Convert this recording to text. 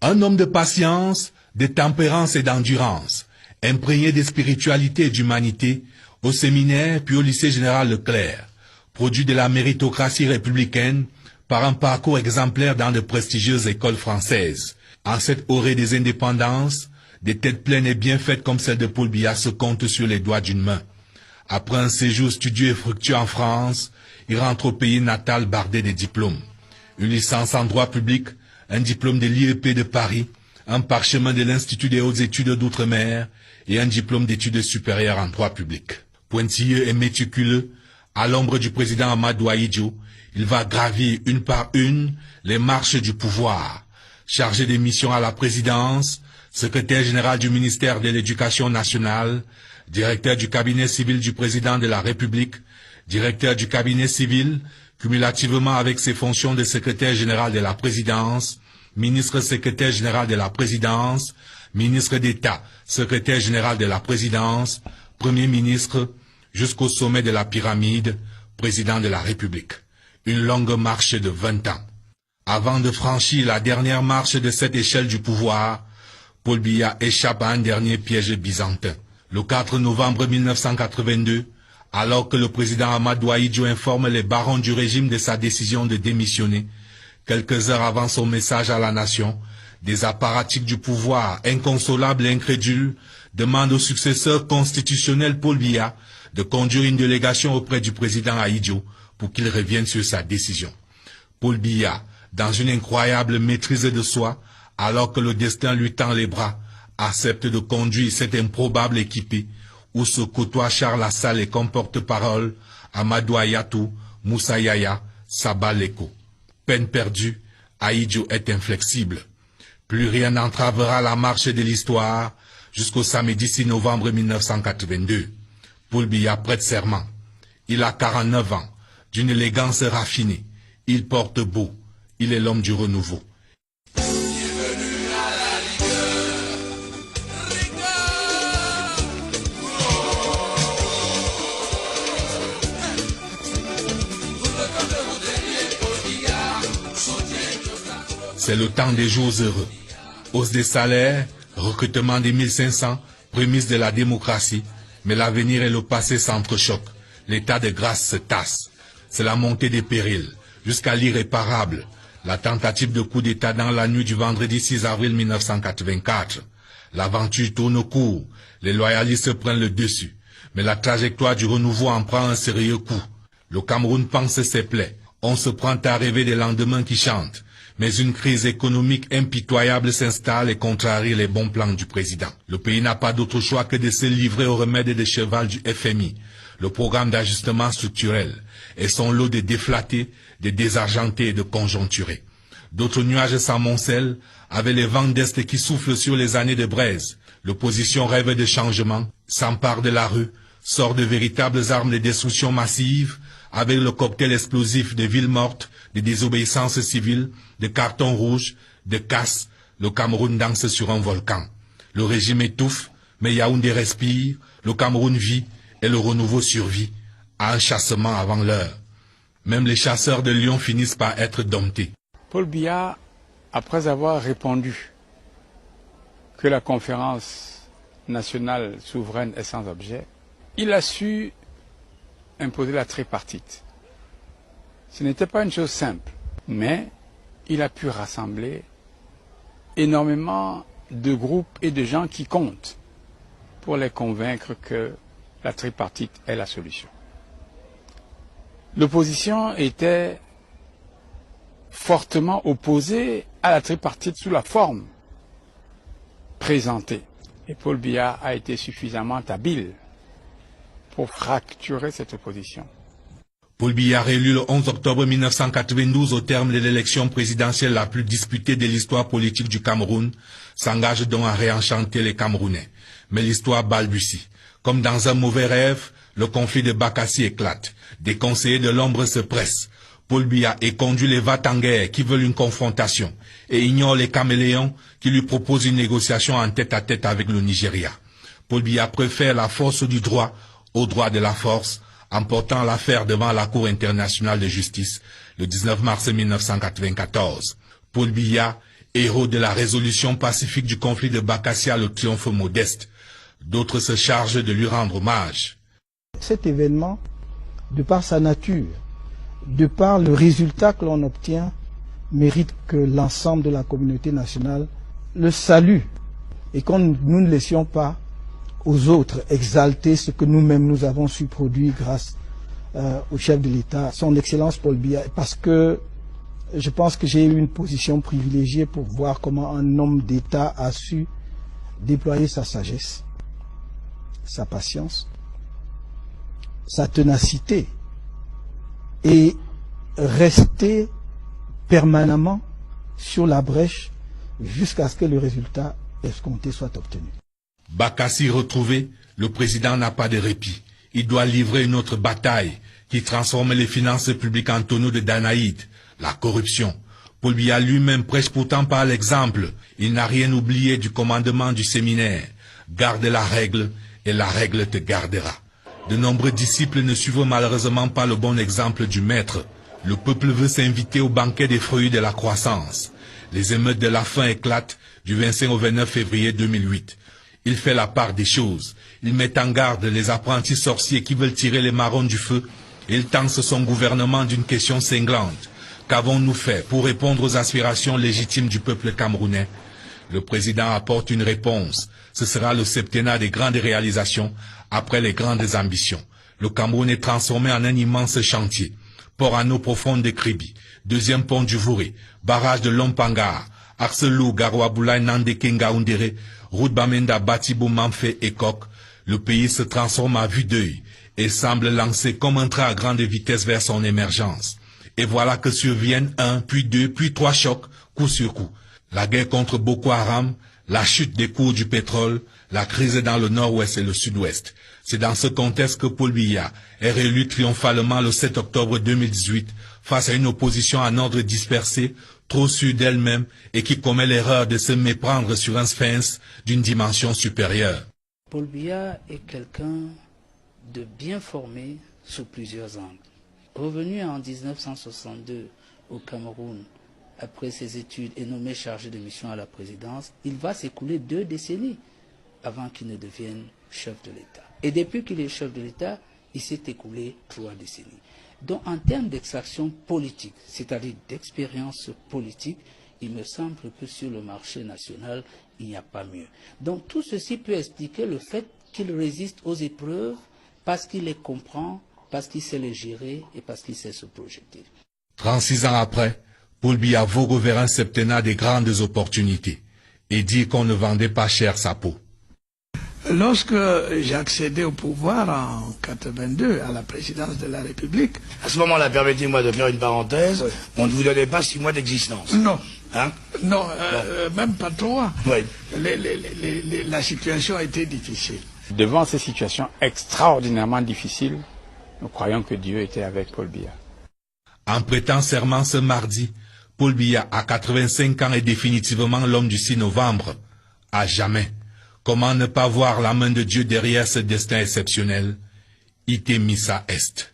Un homme de patience, de tempérance et d'endurance, imprégné de spiritualité et d'humanité, au séminaire puis au lycée général Leclerc, produit de la méritocratie républicaine par un parcours exemplaire dans de prestigieuses écoles françaises. En cette orée des indépendances, des têtes pleines et bien faites comme celle de Paul Biya se comptent sur les doigts d'une main. Après un séjour studieux et fructueux en France, il rentre au pays natal bardé des diplômes. Une licence en droit public, un diplôme de l'IEP de Paris, un parchemin de l'Institut des hautes études d'outre-mer et un diplôme d'études supérieures en droit public. Pointilleux et méticuleux, à l'ombre du président Amadou Ahidjo, il va gravir une par une les marches du pouvoir. Chargé des missions à la présidence, secrétaire général du ministère de l'Éducation nationale, directeur du cabinet civil du président de la République, directeur du cabinet civil, cumulativement avec ses fonctions de secrétaire général de la présidence, ministre secrétaire général de la présidence, ministre d'État, secrétaire général de la présidence, premier ministre, jusqu'au sommet de la pyramide, président de la République. Une longue marche de 20 ans. Avant de franchir la dernière marche de cette échelle du pouvoir, Paul Biya échappe à un dernier piège byzantin. Le 4 novembre 1982, alors que le président Amadou Ahidjo informe les barons du régime de sa décision de démissionner, quelques heures avant son message à la nation, des apparatiques du pouvoir, inconsolables et incrédules, demandent au successeur constitutionnel Paul Biya de conduire une délégation auprès du président Ahidjo pour qu'il revienne sur sa décision. Paul Biya, dans une incroyable maîtrise de soi, alors que le destin lui tend les bras, accepte de conduire cette improbable équipée où se côtoient Charles Assal et comme porte-parole Amadou Ayatou, Moussa Yaya, Saba Leko. Peine perdue, Ahidjo est inflexible. Plus rien n'entravera la marche de l'histoire jusqu'au samedi 6 novembre 1982. Paul Biya prête serment. Il a 49 ans, d'une élégance raffinée. Il porte beau. Il est l'homme du renouveau. C'est le temps des jours heureux. Hausse des salaires, recrutement des 1500, prémisse de la démocratie, mais l'avenir et le passé s'entrechoquent. L'état de grâce se tasse. C'est la montée des périls, jusqu'à l'irréparable. La tentative de coup d'État dans la nuit du vendredi 6 avril 1984. L'aventure tourne court, les loyalistes prennent le dessus. Mais la trajectoire du renouveau en prend un sérieux coup. Le Cameroun pense ses plaies. On se prend à rêver des lendemains qui chantent. Mais une crise économique impitoyable s'installe et contrarie les bons plans du président. Le pays n'a pas d'autre choix que de se livrer au remède de cheval du FMI, le programme d'ajustement structurel, et son lot de déflatés, de désargentés et de conjoncturés. D'autres nuages s'amoncellent avec les vents d'Est qui soufflent sur les années de braise. L'opposition rêve de changement, s'empare de la rue, sort de véritables armes de destruction massive, avec le cocktail explosif de villes mortes, de désobéissance civile, de cartons rouges, de casse, le Cameroun danse sur un volcan. Le régime étouffe, mais Yaoundé respire, le Cameroun vit et le renouveau survit, à un chassement avant l'heure. Même les chasseurs de lions finissent par être domptés. Paul Biya, après avoir répondu que la conférence nationale souveraine est sans objet, il a su imposer la tripartite. Ce n'était pas une chose simple, mais il a pu rassembler énormément de groupes et de gens qui comptent pour les convaincre que la tripartite est la solution. L'opposition était fortement opposée à la tripartite sous la forme présentée. Et Paul Biya a été suffisamment habile pour fracturer cette opposition. Paul Biya, réélu le 11 octobre 1992 au terme de l'élection présidentielle la plus disputée de l'histoire politique du Cameroun, s'engage donc à réenchanter les Camerounais. Mais l'histoire balbutie. Comme dans un mauvais rêve, le conflit de Bakassi éclate. Des conseillers de l'ombre se pressent. Paul Biya éconduit les va-t-en-guerre qui veulent une confrontation et ignore les caméléons qui lui proposent une négociation en tête-à-tête avec le Nigeria. Paul Biya préfère la force du droit au droit de la force, en portant l'affaire devant la Cour internationale de justice le 19 mars 1994. Paul Biya Héros de la résolution pacifique du conflit de Bakassia, le triomphe modeste, d'autres se chargent de lui rendre hommage. Cet événement, de par sa nature, de par le résultat que l'on obtient, mérite que l'ensemble de la communauté nationale le salue et que nous ne laissions pas aux autres exalter ce que nous-mêmes nous avons su produire grâce au chef de l'État, son Excellence Paul Biya, parce que je pense que j'ai eu une position privilégiée pour voir comment un homme d'État a su déployer sa sagesse, sa patience, sa ténacité et rester permanemment sur la brèche jusqu'à ce que le résultat escompté soit obtenu. Bakassi retrouvé, le président n'a pas de répit. Il doit livrer une autre bataille qui transforme les finances publiques en tonneau de Danaïde, la corruption. Paul Biya lui-même prêche pourtant par l'exemple. Il n'a rien oublié du commandement du séminaire. Garde la règle et la règle te gardera. De nombreux disciples ne suivent malheureusement pas le bon exemple du maître. Le peuple veut s'inviter au banquet des fruits de la croissance. Les émeutes de la faim éclatent du 25 au 29 février 2008. Il fait la part des choses. Il met en garde les apprentis sorciers qui veulent tirer les marrons du feu. Il tense son gouvernement d'une question cinglante. Qu'avons-nous fait pour répondre aux aspirations légitimes du peuple camerounais? Le président apporte une réponse. Ce sera le septennat des grandes réalisations après les grandes ambitions. Le Cameroun est transformé en un immense chantier. Port en eau profonde de Kribi, deuxième pont du Vouré, barrage de Lompangar, Arcelou, Garouaboulaye, Nande, Kenga, Undere, route Bamenda, Batibou, Manfé et Kok. Le pays se transforme à vue d'œil et semble lancer comme un train à grande vitesse vers son émergence. Et voilà que surviennent un, puis deux, puis trois chocs, coup sur coup. La guerre contre Boko Haram, la chute des cours du pétrole, la crise dans le nord-ouest et le sud-ouest. C'est dans ce contexte que Paul Biya est réélu triomphalement le 7 octobre 2018 face à une opposition en ordre dispersé, trop sûre d'elle-même et qui commet l'erreur de se méprendre sur un sphinx d'une dimension supérieure. Paul Biya est quelqu'un de bien formé sous plusieurs angles. Revenu en 1962 au Cameroun, après ses études et nommé chargé de mission à la présidence, il va s'écouler 2 décennies avant qu'il ne devienne chef de l'État. Et depuis qu'il est chef de l'État, il s'est écoulé 3 décennies. Donc en termes d'extraction politique, c'est-à-dire d'expérience politique, il me semble que sur le marché national, il n'y a pas mieux. Donc tout ceci peut expliquer le fait qu'il résiste aux épreuves parce qu'il les comprend, parce qu'il sait les gérer et parce qu'il sait se projeter. 36 ans après, Paul Biya vogue vers un septennat des grandes opportunités et dit qu'on ne vendait pas cher sa peau. Lorsque j'ai accédé au pouvoir en 82 à la présidence de la République... À ce moment-là, permettez-moi de faire une parenthèse, oui. On ne vous donnait pas 6 mois d'existence. Non. Hein? Non, même pas 3. Oui. La situation a été difficile. Devant ces situations extraordinairement difficiles, nous croyons que Dieu était avec Paul Biya. En prêtant serment ce mardi, Paul Biya, à 85 ans, est définitivement l'homme du 6 novembre. À jamais. Comment ne pas voir la main de Dieu derrière ce destin exceptionnel? Ite missa est.